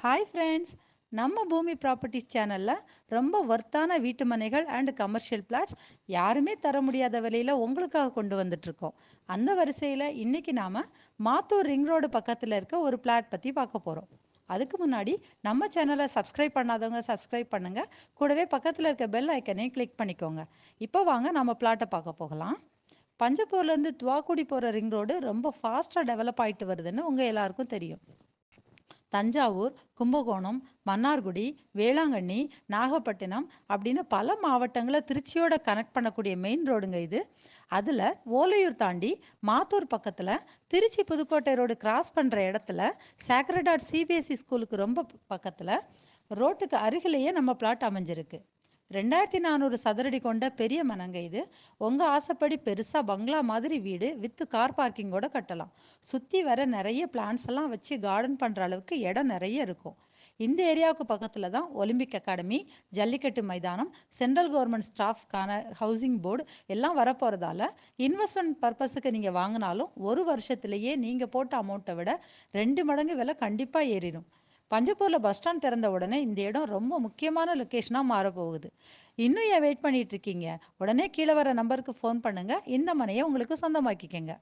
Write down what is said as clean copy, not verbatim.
Hi friends, நம்ம பூமி properties சேனலில் ரொம்ப ஒர்த்தான வீட்டு மனைகள் அண்ட் கமர்ஷியல் பிளாட்ஸ் யாருமே தர முடியாத விலையில் உங்களுக்காக கொண்டு வந்துட்ருக்கோம். அந்த வரிசையில் இன்றைக்கி நாம் மாத்தூர் ரிங் ரோடு பக்கத்தில் இருக்க ஒரு பிளாட் பற்றி பார்க்க போகிறோம். அதுக்கு முன்னாடி நம்ம சேனலை சப்ஸ்கிரைப் பண்ணாதவங்க சப்ஸ்கிரைப் பண்ணுங்கள். கூடவே பக்கத்தில் இருக்க பெல் ஐக்கனையும் கிளிக் பண்ணிக்கோங்க. இப்போ வாங்க நம்ம பிளாட்டை பார்க்க போகலாம். பஞ்சப்பூர்லேருந்து துவாக்குடி போகிற ரிங் ரோடு ரொம்ப ஃபாஸ்ட்டாக டெவலப் ஆகிட்டு வருதுன்னு உங்கள் எல்லாருக்கும் தெரியும். தஞ்சாவூர், கும்பகோணம், மன்னார்குடி, வேளாங்கண்ணி, நாகப்பட்டினம் அப்படின்னு பல மாவட்டங்களை திருச்சியோட கனெக்ட் பண்ணக்கூடிய மெயின் ரோடுங்க இது. அதில் ஓலையூர் தாண்டி மாத்தூர் பக்கத்தில் திருச்சி புதுக்கோட்டை ரோடு கிராஸ் பண்ணுற இடத்துல சேக்ரட் ஹார்ட் சிபிஎஸ்சி ஸ்கூலுக்கு ரொம்ப பக்கத்தில் ரோட்டுக்கு அருகிலேயே நம்ம பிளாட் அமைஞ்சிருக்கு. 2400 சதுரடி கொண்ட பெரிய மனங்க இது. உங்கள் ஆசைப்படி பெருசாக பங்களா மாதிரி வீடு வித் கார் பார்க்கிங்கோட கட்டலாம். சுற்றி வர நிறைய பிளான்ஸ் எல்லாம் வச்சு கார்டன் பண்ணுற அளவுக்கு இடம் நிறைய இருக்கும். இந்த ஏரியாவுக்கு பக்கத்தில் தான் ஒலிம்பிக் அகாடமி, ஜல்லிக்கட்டு மைதானம், சென்ட்ரல் கவர்மெண்ட் ஸ்டாஃப்கான ஹவுசிங் போர்டு எல்லாம் வரப்போகிறதால இன்வெஸ்ட்மெண்ட் பர்பஸுக்கு நீங்கள் வாங்கினாலும் ஒரு வருஷத்துலேயே நீங்கள் போட்ட அமௌண்ட்டை விட 2 மடங்கு விலை கண்டிப்பாக ஏறிடும். பஞ்சப்பூரில் பஸ் ஸ்டாண்ட் திறந்த உடனே இந்த இடம் ரொம்ப முக்கியமான லொக்கேஷனாக மாறப்போகுது. இன்னும் ஏன் வெயிட் பண்ணிட்டு இருக்கீங்க? உடனே கீழே வர நம்பருக்கு ஃபோன் பண்ணுங்க. இந்த மனையை உங்களுக்கு சொந்தமாக்கிக்கங்க.